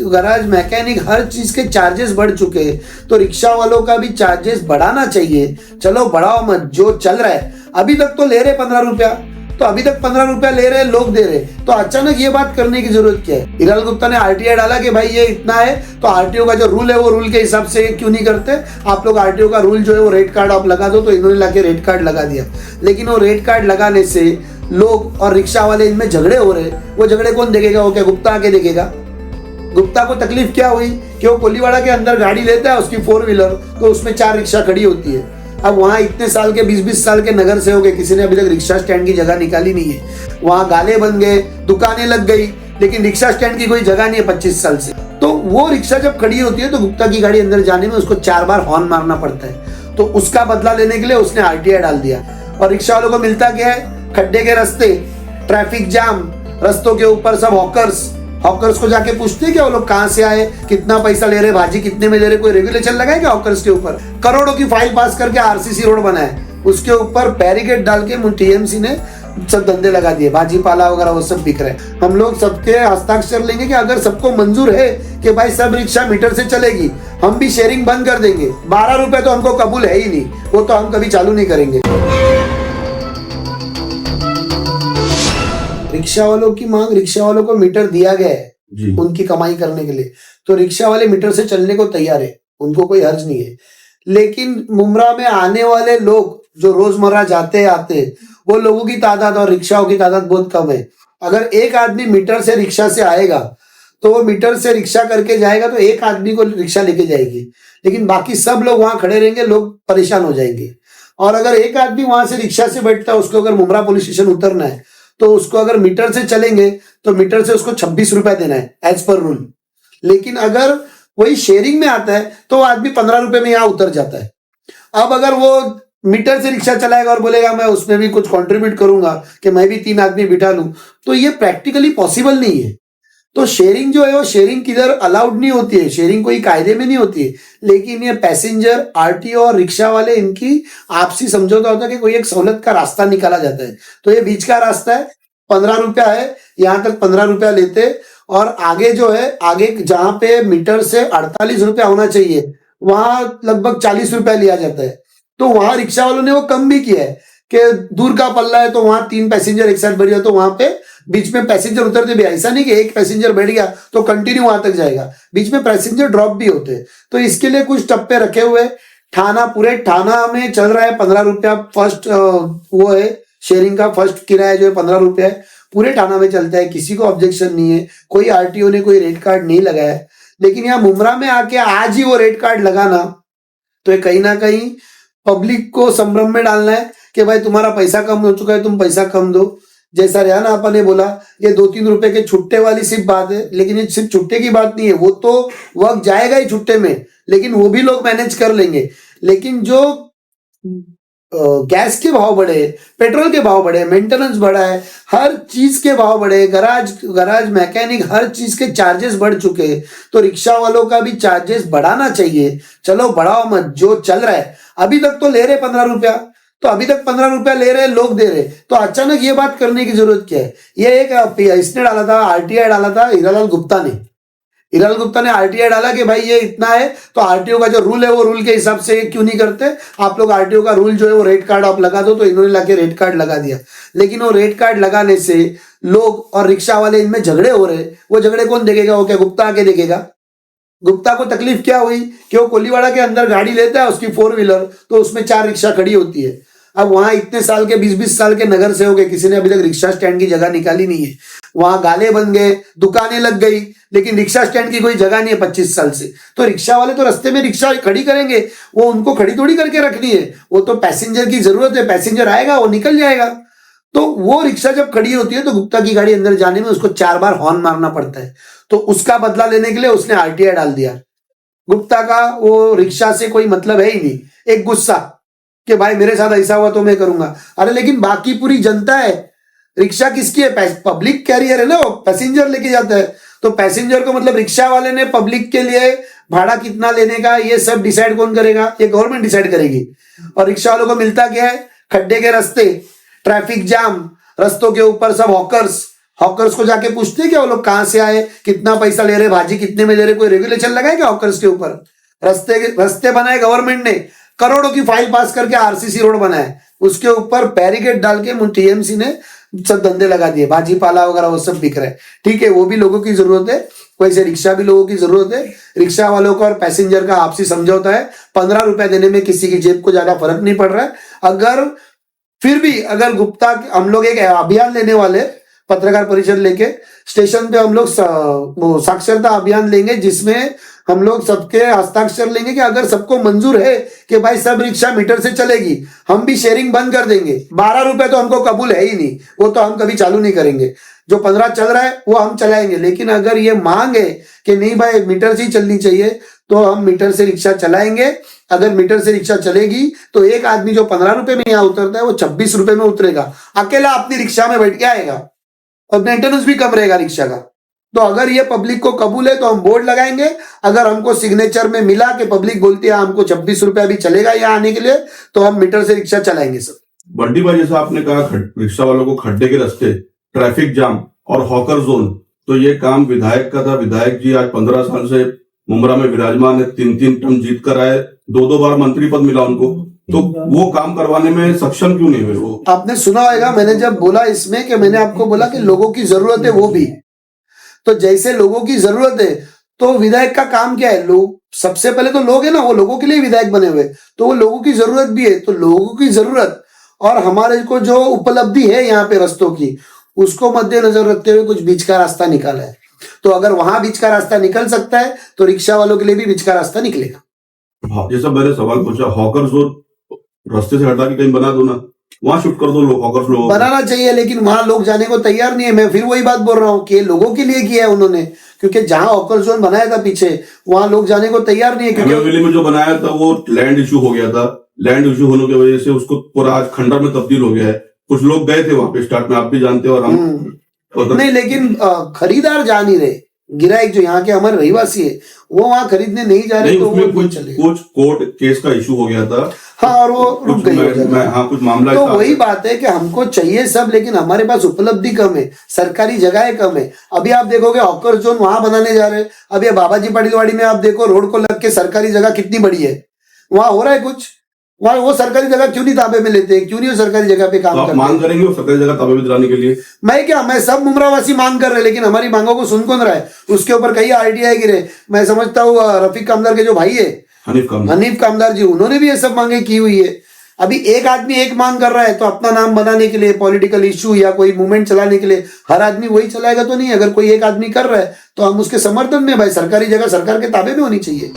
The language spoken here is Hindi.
गराज मैकेनिक हर चीज के चार्जेस बढ़ चुके हैं, तो रिक्शा वालों का भी चार्जेस बढ़ाना चाहिए। चलो बढ़ाओ मत, जो चल रहा है अभी तक तो ले रहे 15 रुपया, तो अभी तक 15 रुपया ले रहे लोग दे रहे, तो अचानक ये बात करने की जरूरत क्या है। हिराल गुप्ता ने आरटीआई डाला कि भाई ये इतना है, तो आरटीओ का जो रूल है वो रूल के हिसाब से क्यों नहीं करते आप लोग। आरटीओ का रूल जो है वो रेड कार्ड आप लगा दो, तो इन्होंने लाके रेड कार्ड लगा दिया। लेकिन वो रेड कार्ड लगाने से लोग और रिक्शा वाले इनमें झगड़े हो रहे, वो झगड़े कौन देखेगा? वो क्या गुप्ता आके देखेगा? गुप्ता को तकलीफ क्या हुई कि वो कोलीवाड़ा के अंदर गाड़ी लेता है उसकी 4 व्हीलर, तो उसमें 4 रिक्शा खड़ी होती है। अब वहां इतने साल के 20-20 साल के नगर से हो गए, किसी ने अभी तक रिक्शा स्टैंड की जगह निकाली नहीं है। वहां गाले बन गए, दुकानें लग गई, लेकिन रिक्शा स्टैंड की कोई जगह नहीं है 25 साल से। तो वो रिक्शा जब खड़ी होती है तो गुप्ता की गाड़ी अंदर जाने में उसको 4 बार हॉर्न मारना पड़ता है। तो उसका बदला लेने के लिए उसने आरटीआई डाल दिया। और रिक्शा वालों को मिलता क्या है? खड्डे के रास्ते, ट्रैफिक जाम, रस्तों के ऊपर सब हॉकर्स को जाके पूछते क्या वो लोग कहां से आए, कितना पैसा ले रहे, भाजी कितने में ले रहे? कोई रेगुलेशन लगाए क्या हॉकर्स के ऊपर? करोड़ों की फाइल पास करके आरसीसी रोड बनाए, उसके ऊपर बैरिकेड डाल के टीएमसी ने सब धंधे लगा दिए, भाजी पाला वगैरह वो सब बिक रहे। हम लोग सबके हस्ताक्षर लेंगे कि अगर सबको मंजूर है कि भाई सब रिक्शा मीटर से चलेगी, हम भी शेयरिंग बंद कर देंगे। 12 रुपए तो हमको कबूल है ही नहीं, वो तो हम कभी चालू नहीं करेंगे। रिक्शा वालों की मांग, रिक्शा वालों को मीटर दिया गया है उनकी कमाई करने के लिए, तो रिक्शा वाले मीटर से चलने को तैयार है, उनको कोई हर्ज नहीं है। लेकिन मुमरा में आने वाले लोग जो रोजमर्रा जाते आते, वो लोगों की तादाद और रिक्शाओं की तादाद बहुत कम है। अगर एक आदमी मीटर से रिक्शा से आएगा तो वो मीटर से रिक्शा करके जाएगा, तो एक आदमी को रिक्शा लेके जाएगी, लेकिन बाकी सब लोग वहां खड़े रहेंगे, लोग परेशान हो जाएंगे। और अगर एक आदमी वहां से रिक्शा से बैठता है, उसको अगर मुमरा पुलिस स्टेशन उतरना है, तो उसको अगर मीटर से चलेंगे तो मीटर से उसको 26 रुपए देना है एज पर रूल। लेकिन अगर वही शेयरिंग में आता है तो आदमी 15 रुपए में यहाँ उतर जाता है। अब अगर वो मीटर से रिक्शा चलाएगा और बोलेगा मैं उसमें भी कुछ कंट्रीब्यूट करूंगा कि मैं भी 3 आदमी बिठा लूं, तो ये प्रैक्टिकली पॉसिबल नहीं है। तो शेयरिंग जो है वो शेयरिंग किधर अलाउड नहीं होती है, शेयरिंग कोई कायदे में नहीं होती है। लेकिन ये पैसेंजर, आरटीओ और रिक्शा वाले, इनकी आपसी समझौता होता है कि कोई एक सहूलत का रास्ता निकाला जाता है। तो ये बीच का रास्ता है, 15 रुपया है, यहां तक 15 रुपया लेते, और आगे जो है, आगे जहां पे मीटर से 48 रुपया होना चाहिए वहां लगभग 40 रुपया लिया जाता है। तो वहां रिक्शा वालों ने वो कम भी किया है कि दूर का पल्ला है तो वहां 3 पैसेंजर एक साथ बैठ जाए, तो वहां पे बीच में पैसेंजर उतरते भी, ऐसा नहीं कि एक पैसेंजर बैठ गया तो कंटिन्यू वहां तक जाएगा, बीच में पैसेंजर ड्रॉप भी होते हैं। तो इसके लिए कुछ टप्पे रखे हुए। पूरे थाना में चल रहा है 15 रुपया फर्स्ट, वो है शेयरिंग का फर्स्ट किराया जो है 15 रुपया है, पूरे थाना में चलता है, किसी को ऑब्जेक्शन नहीं है, कोई आरटीओ ने कोई रेड कार्ड नहीं लगाया। लेकिन यहाँ मुमरा में आके आज ही वो रेड कार्ड लगाना, तो ये कहीं ना कहीं पब्लिक को संभ्रम में डालना है कि भाई तुम्हारा पैसा कम हो चुका है, तुम पैसा कम दो। जैसा रेहाना आपा ने बोला, ये 2-3 रुपए के छुट्टे वाली सिर्फ बात है, लेकिन ये सिर्फ छुट्टे की बात नहीं है, वो तो वक्त जाएगा ही छुट्टे में, लेकिन वो भी लोग मैनेज कर लेंगे। लेकिन जो गैस के भाव बढ़े, पेट्रोल के भाव बढ़े, मेंटेनेंस बढ़ा है, हर चीज के भाव बढ़े, गराज मैकेनिक हर चीज के चार्जेस बढ़ चुके हैं, तो रिक्शा वालों का भी चार्जेस बढ़ाना चाहिए। चलो बढ़ाओ मत, जो चल रहा है अभी तक तो ले रहे 15 रुपया, तो अभी तक 15 रुपया ले रहे लोग दे रहे, तो अचानक ये बात करने की जरूरत क्या है। ये एक इसने डाला था, आरटीआई डाला था हिरालाल गुप्ता ने आरटीआई डाला कि भाई ये इतना है, तो आरटीओ का जो रूल है वो रूल के हिसाब से क्यों नहीं करते आप लोग। आरटीओ का रूल जो है वो रेड कार्ड आप लगा दो, तो इन्होंने लाके रेड कार्ड लगा दिया। लेकिन वो रेड कार्ड लगाने से लोग और रिक्शा वाले इनमें झगड़े हो रहे, वो झगड़े कौन देखेगा? वो क्या गुप्ता आके देखेगा? गुप्ता को तकलीफ क्या हुई कि वो कोलीवाड़ा के अंदर गाड़ी लेता है उसकी 4 व्हीलर, तो उसमें 4 रिक्शा खड़ी होती है। अब वहां इतने साल के 20-20 साल के नगर से हो गए, किसी ने अभी तक रिक्शा स्टैंड की जगह निकाली नहीं है। वहां गाले बन गए, दुकानें लग गई, लेकिन रिक्शा स्टैंड की कोई जगह नहीं है 25 साल से। तो रिक्शा वाले तो रास्ते में रिक्शा खड़ी करेंगे, वो उनको खड़ी थोड़ी करके रखनी है, वो तो पैसेंजर की जरूरत है, पैसेंजर आएगा वो निकल जाएगा। तो वो रिक्शा जब खड़ी होती है तो गुप्ता की गाड़ी अंदर जाने में उसको 4 बार हॉर्न मारना पड़ता है। तो उसका बदला लेने के लिए उसने आरटीआई डाल दिया। गुप्ता का वो रिक्शा से कोई मतलब है ही नहीं, एक गुस्सा कि भाई मेरे साथ ऐसा हुआ तो मैं करूंगा। अरे लेकिन बाकी पूरी जनता है, रिक्शा किसकी है? पब्लिक कैरियर है ना, पैसेंजर लेके जाता है, तो पैसेंजर को मतलब रिक्शा वाले ने पब्लिक के लिए भाड़ा कितना लेने का ये सब डिसाइड कौन करेगा? ये गवर्नमेंट डिसाइड करेगी। और रिक्शा वालों को मिलता क्या है? खड्डे के रास्ते, ट्रैफिक जाम, रस्तों के ऊपर सब हॉकर्स हॉकर्स को जाके पूछते हैं क्या वो लोग कहां से आए, कितना पैसा ले रहे, भाजी कितने में ले रहे, कोई रेगुलेशन लगाए क्या हॉकर्स के ऊपर? रास्ते बनाए गवर्नमेंट ने, करोड़ों की फाइल पास करके आरसीसी रोड बनाए, उसके ऊपर बैरिकेड डाल के टीएमसी ने सब धंधे लगा दिए, भाजी पाला वगैरह वो सब बिक रहे हैं। ठीक है, वो भी लोगों की जरूरत है, वैसे रिक्शा भी लोगों की जरूरत है। रिक्शा वालों का और पैसेंजर का आपसी समझौता है, 15 रुपए देने में किसी की जेब को ज्यादा फर्क नहीं पड़ रहा है। अगर गुप्ता हम लोग एक अभियान लेने वाले, पत्रकार परिषद लेके स्टेशन पे हम लोग साक्षरता अभियान लेंगे, जिसमें हम लोग सबके हस्ताक्षर लेंगे कि अगर सबको मंजूर है कि भाई सब रिक्शा मीटर से चलेगी, हम भी शेयरिंग बंद कर देंगे। 12 रुपए तो हमको कबूल है ही नहीं, वो तो हम कभी चालू नहीं करेंगे। जो 15 चल रहा है वो हम चलाएंगे, लेकिन अगर ये मांग है कि नहीं भाई मीटर से ही चलनी चाहिए, तो हम मीटर से रिक्शा चलाएंगे। अगर मीटर से रिक्शा चलेगी तो एक आदमी जो 15 रुपए में यहाँ उतरता है वो 26 रुपए में उतरेगा, अकेला अपनी रिक्शा में बैठ के आएगा, और मेंटेनेंस भी कम रहेगा रिक्शा का। तो अगर ये पब्लिक को कबूल है तो हम बोर्ड लगाएंगे। अगर हमको सिग्नेचर में मिला कि पब्लिक बोलती है हमको 26 रुपया भी चलेगा यहाँ आने के लिए, तो हम मीटर से रिक्शा चलाएंगे सर। बंटी भाई, जैसा आपने कहा रिक्शा वालों को खड्डे के रास्ते, ट्रैफिक जाम और हॉकर जोन, तो ये काम विधायक का था। विधायक जी आज 15 साल से मुमरा में विराजमान है, 3-3 टर्म जीत कर आए, 2-2 बार मंत्री पद मिला उनको, तो वो काम करवाने में सक्षम क्यों नहीं हुए वो? आपने सुना होगा मैंने जब बोला इसमें कि मैंने आपको बोला कि लोगों की जरूरत है, वो भी तो जैसे लोगों की जरूरत है तो विधायक का काम क्या है, लोग सबसे पहले तो लोग है ना, वो लोगों के लिए विधायक बने हुए, तो वो लोगों की जरूरत भी है। तो लोगों की जरूरत और हमारे को जो उपलब्धि है यहाँ पे रस्तों की, उसको मद्देनजर रखते हुए कुछ बीच का रास्ता निकाला है। तो अगर वहां बीच का रास्ता निकल सकता है तो रिक्शा वालों के लिए भी बीच का रास्ता निकलेगा। जैसा मैंने सवाल पूछा, हॉकर जोन रास्ते से हटा के कहीं बना दो ना, वहां शिफ्ट कर दो, लोग हॉकर्स लोग बनाना चाहिए, लेकिन वहां लोग जाने को तैयार नहीं है। मैं फिर वही बात बोल रहा हूँ कि लोगों के लिए किया है उन्होंने, क्योंकि जहां हॉकर जोन बनाया था पीछे, वहां लोग जाने को तैयार नहीं है। क्योंकि में जो बनाया था वो लैंड इशू हो गया था, लैंड इशू होने की वजह से उसको पूरा आज खंडर में तब्दील हो गया है। कुछ लोग गए थे वहां पे स्टार्ट में, आप भी जानते हो और हम नहीं, लेकिन खरीदार जा नहीं रहे, गिरायक जो यहाँ के हमारे रहवासी है वो वहां खरीदने नहीं जा रहे, तो उसमें कुछ कोर्ट केस का इशू हो गया था। हाँ, और वो रुक गई। कुछ मामला, तो वही बात है कि हमको चाहिए सब, लेकिन हमारे पास उपलब्धि कम है, सरकारी जगहें कम है। अभी आप देखोगे हॉकर जोन वहां बनाने जा रहे हैं, अभी बाबाजी पाटिलवाड़ी में आप देखो रोड को लग के सरकारी जगह कितनी बड़ी है, वहां हो रहा है कुछ, वहां वो सरकारी जगह क्यों नहीं ताबे में लेते, क्यों नहीं वो सरकारी जगह पे काम करते? मांग करेंगे वो सरकारी जगह ताबे में दिलाने के लिए? मैं सब मुमरावासी मांग कर रहे, लेकिन हमारी मांगों को सुन कौन रहा है? उसके ऊपर कई आरटीआई गिरे। मैं समझता हूँ रफीक कामदार के जो भाई है हनीफ कामदार जी, उन्होंने भी ये सब मांगे की हुई है। अभी एक आदमी एक मांग कर रहा है तो अपना नाम बनाने के लिए, पॉलिटिकल इशू या कोई मूवमेंट चलाने के लिए हर आदमी वही चलाएगा तो नहीं। अगर कोई एक आदमी कर रहा है तो हम उसके समर्थन में, भाई सरकारी जगह सरकार के ताबे में होनी चाहिए।